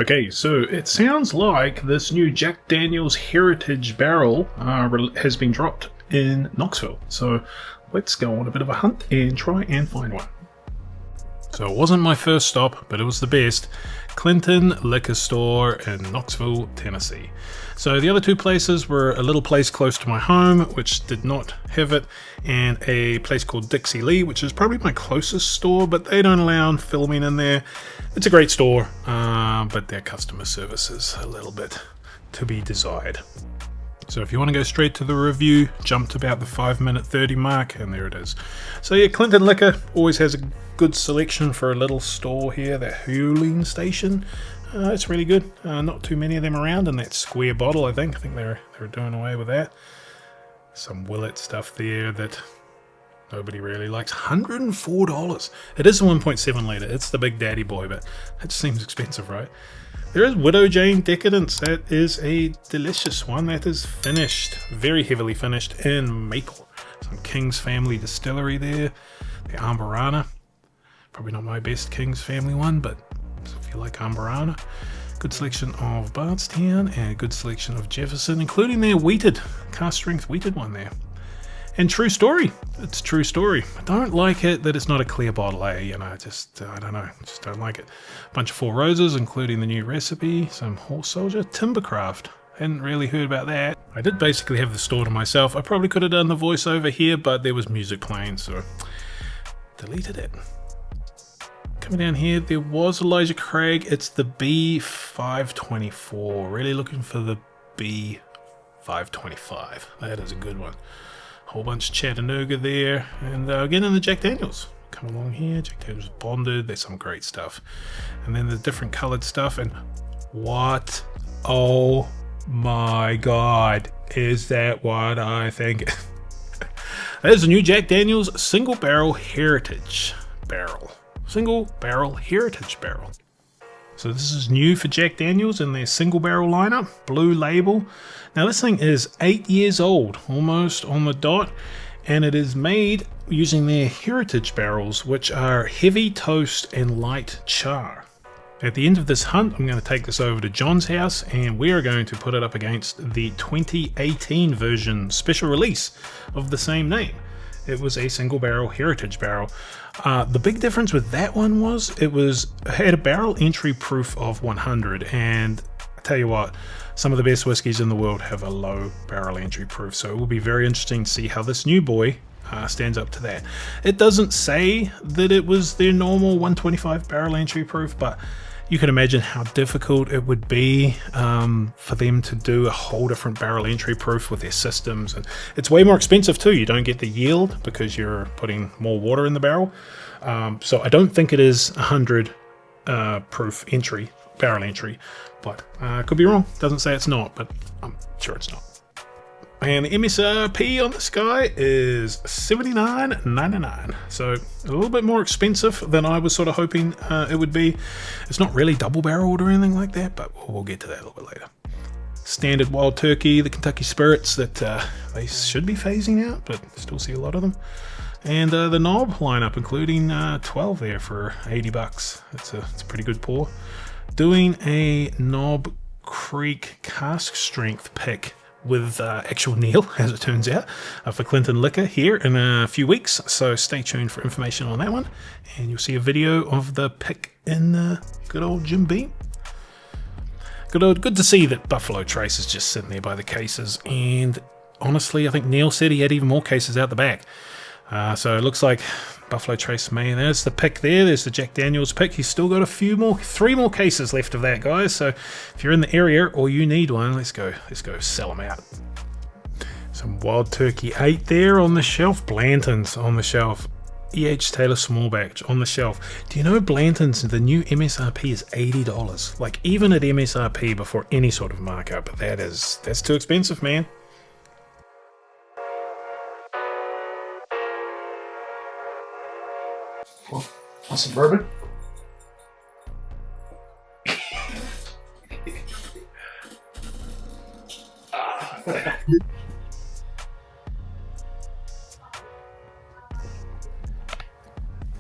Okay, so it sounds like this new Jack Daniel's Heritage barrel has been dropped in Knoxville. So let's go on a bit of a hunt and try and find one. So it wasn't my first stop, but it was the best. Clinton Liquor Store in Knoxville, Tennessee. So the other two places were a little place close to my home, which did not have it, and a place called Dixie Lee, which is probably my closest store, but they don't allow filming in there. It's a great store, but their customer service is a little bit to be desired. So if you want to go straight to the review, jump to about the 5-minute 30 mark, and there it is. So yeah, Clinton Liquor always has a good selection for a little store here, that Hewling station. It's really good. Not too many of them around in that square bottle, I think. I think they're doing away with that. Some Willet stuff there that nobody really likes. $104. It is a 1.7 litre. It's the big daddy boy, but it seems expensive, right? There is Widow Jane Decadence. That is a delicious one. That is finished, very heavily finished in maple. Some King's Family Distillery there. The Amberana. Probably not my best King's Family one, but if you like Amberana. Good selection of Bardstown and a good selection of Jefferson, including their wheated, cast strength wheated one there. And True Story. It's True Story. I don't like it that it's not a clear bottle, eh? You know, I don't know. Just don't like it. Bunch of Four Roses, including the new recipe. Some Horse Soldier. Timbercraft. Hadn't really heard about that. I did basically have the store to myself. I probably could have done the voiceover here, but there was music playing, so deleted it. Coming down here, there was Elijah Craig. It's the B524. Really looking for the B525. That is a good one. Whole bunch of Chattanooga there. And again in the Jack Daniels. Come along here. Jack Daniels bonded. There's some great stuff. And then the different colored stuff. And what? Oh my God. Is that what I think? That is a new Jack Daniels Single Barrel Heritage barrel. Single Barrel Heritage barrel. So this is new for Jack Daniels in their single barrel lineup, blue label. Now this thing is 8 years old, almost on the dot, and it is made using their heritage barrels, which are heavy toast and light char. At the end of this hunt, I'm going to take this over to John's house, and we are going to put it up against the 2018 version special release of the same name. It was a single barrel heritage barrel. The big difference with that one was it had a barrel entry proof of 100, and I tell you what, some of the best whiskies in the world have a low barrel entry proof, so it will be very interesting to see how this new boy stands up to that. It doesn't say that it was their normal 125 barrel entry proof, but you can imagine how difficult it would be for them to do a whole different barrel entry proof with their systems, and it's way more expensive too. You don't get the yield because you're putting more water in the barrel. So I don't think it is 100 proof entry, barrel entry, but I could be wrong. Doesn't say it's not, but I'm sure it's not. And the MSRP on this guy is $79.99, so a little bit more expensive than I was sort of hoping it would be. It's not really double barreled or anything like that, but we'll get to that a little bit later. Standard Wild Turkey, the Kentucky Spirits that they should be phasing out, but still see a lot of them. And the knob lineup, including 12 there for $80. It's a pretty good pour. Doing a Knob Creek cask strength pick with actual Neil, as it turns out, for Clinton Liquor here in a few weeks. So stay tuned for information on that one. And you'll see a video of the pick in good old Jim Beam. Good to see that Buffalo Trace is just sitting there by the cases. And honestly, I think Neil said he had even more cases out the back. So it looks like Buffalo Trace May. There's the pick there. There's the Jack Daniels pick. He's still got 3 more cases left of that, guys. So if you're in the area or you need one, let's go sell them out. Some Wild Turkey 8 there on the shelf. Blanton's on the shelf. E.H. Taylor Small Batch on the shelf. Do you know Blanton's, the new MSRP is $80? Like even at MSRP before any sort of markup. That's too expensive, man. Want some bourbon?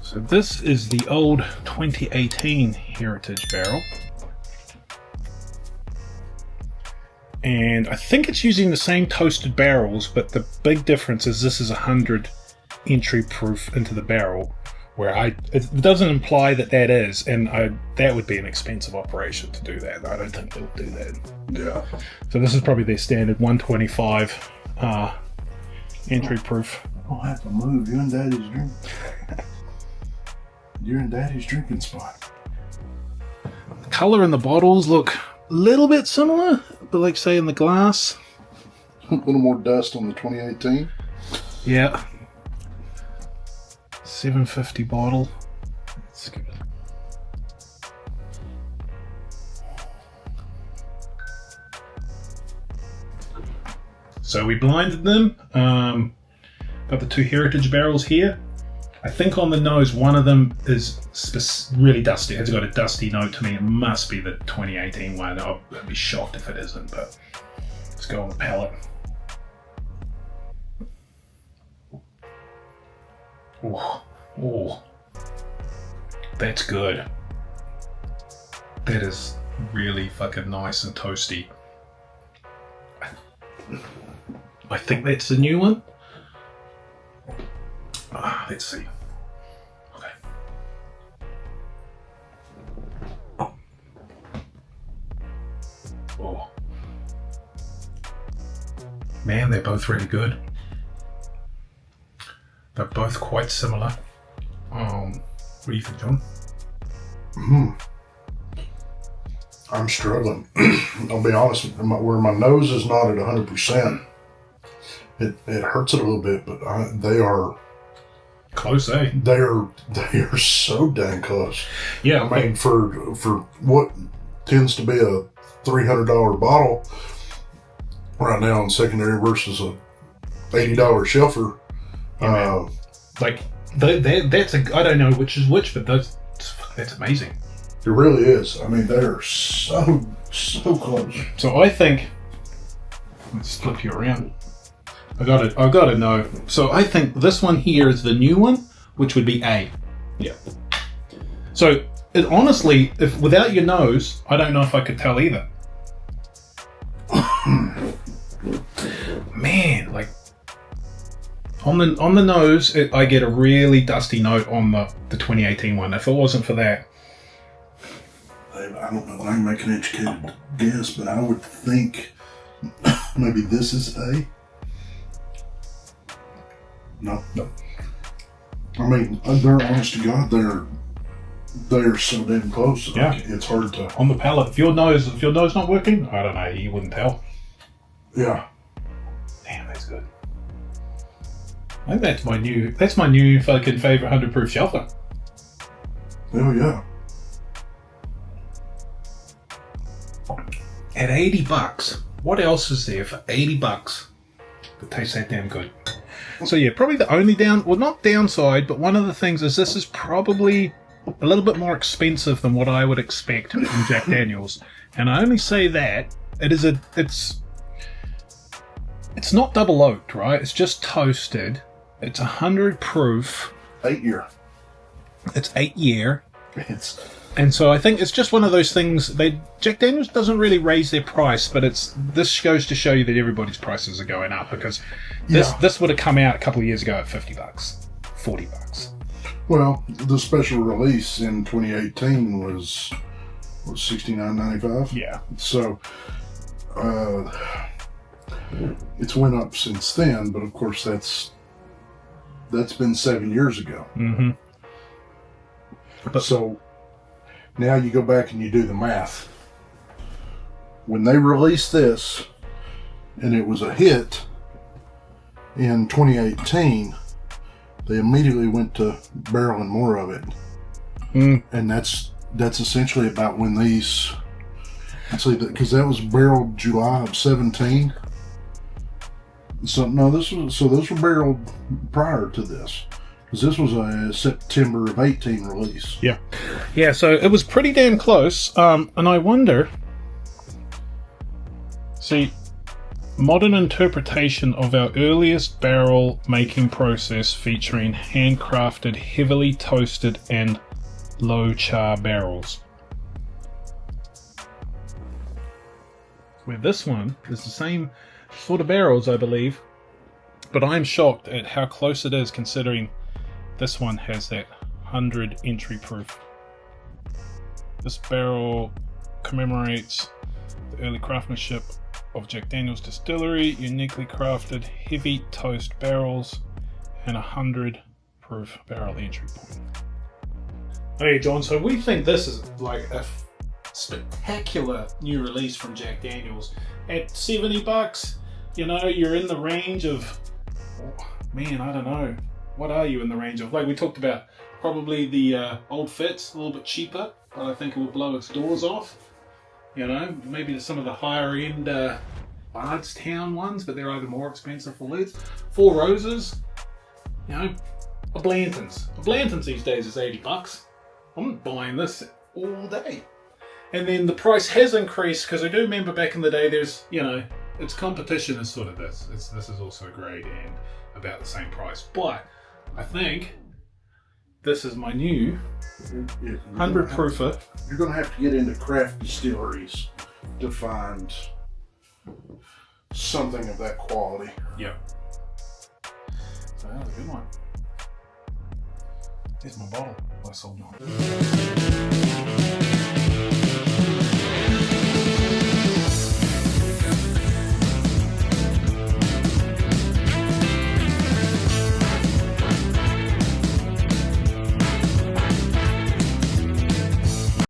So this is the old 2018 Heritage barrel. and I think it's using the same toasted barrels, but the big difference is this is 100 entry proof into the barrel, where it doesn't imply that is, and that would be an expensive operation to do that. I don't think they'll do that. Yeah. So this is probably their standard 125 entry proof. I'll have to move. You and Daddy's drink. You're in Daddy's drinking spot. The color in the bottles look a little bit similar, but like say in the glass. A little more dust on the 2018. Yeah. 750 bottle. Let's give it. So we blinded them. Got the two heritage barrels here. I think on the nose, one of them is really dusty. It's got a dusty note to me. It must be the 2018 one. I'd be shocked if it isn't, but let's go on the palate. Oh, that's good. That is really fucking nice and toasty. I think that's the new one. Let's see. Okay. Oh. Man, they're both really good. They're both quite similar. What do you think, John? I'm struggling. I'll be honest. Where my nose is not at 100%, it hurts it a little bit, but they are close, eh? They are so dang close. Yeah, I mean, for what tends to be a $300 bottle right now in secondary versus a $80 shelfer. Yeah, like that's I don't know which is which, but that's amazing. It really is. I mean, they're so close. So I think, let's flip you around. I gotta know. So I think this one here is the new one, which would be A. Yeah. So honestly, if without your nose, I don't know if I could tell either. Man, like on the nose, I get a really dusty note on the 2018 one. If it wasn't for that, I don't know. I can make an educated guess, but I would think maybe this is A. No. I mean, they're honest to God, they're so damn close. Yeah, like, it's hard to on the palate. If your nose not working, I don't know. You wouldn't tell. Yeah. Damn, that's good. I think that's my new fucking favorite 100 proof shelter. Oh yeah. At $80, what else is there for $80 that tastes that damn good? So yeah, probably the only not downside, but one of the things is this is probably a little bit more expensive than what I would expect from Jack Daniel's. And I only say that it's not double oaked, right? It's just toasted. It's 100 proof. 8 year. It's 8 year. And so I think it's just one of those things. Jack Daniel's doesn't really raise their price, but this goes to show you that everybody's prices are going up, because this would have come out a couple of years ago at $50, $40. Well, the special release in 2018 was $69.95. Yeah. So it's went up since then, but of course that's been 7 years ago. Mm-hmm. But so now you go back and you do the math. When they released this, and it was a hit in 2018, they immediately went to barreling more of it. And that's essentially about when these. Let's see, because that was barreled July of 17. So no, those were barreled prior to this, because this was a September of 18 release. Yeah. So it was pretty damn close. And I wonder. See, modern interpretation of our earliest barrel making process, featuring handcrafted, heavily toasted, and low char barrels. Where this one is the same sort of barrels, I believe, but I'm shocked at how close it is, considering this one has that 100 entry proof. This barrel commemorates the early craftsmanship of Jack Daniel's Distillery, uniquely crafted heavy toast barrels and 100 proof barrel entry point. Okay, John, so we think this is like a spectacular new release from Jack Daniel's. At $70, you know, you're in the range of, man, I don't know, what are you in the range of? Like we talked about, probably the Old Fitz, a little bit cheaper, but I think it will blow its doors off. You know, maybe some of the higher end Bardstown ones, but they're either more expensive for lids. Four Roses, you know, a Blanton's. A Blanton's these days is $80. I'm buying this all day. And then the price has increased, because I do remember back in the day there's, you know, its competition is sort of this. This is also great and about the same price. But I think this is my new 100 proofer. You're going to have to get into craft distilleries to find something of that quality. Yeah. So that was a good one. Here's my bottle I sold you.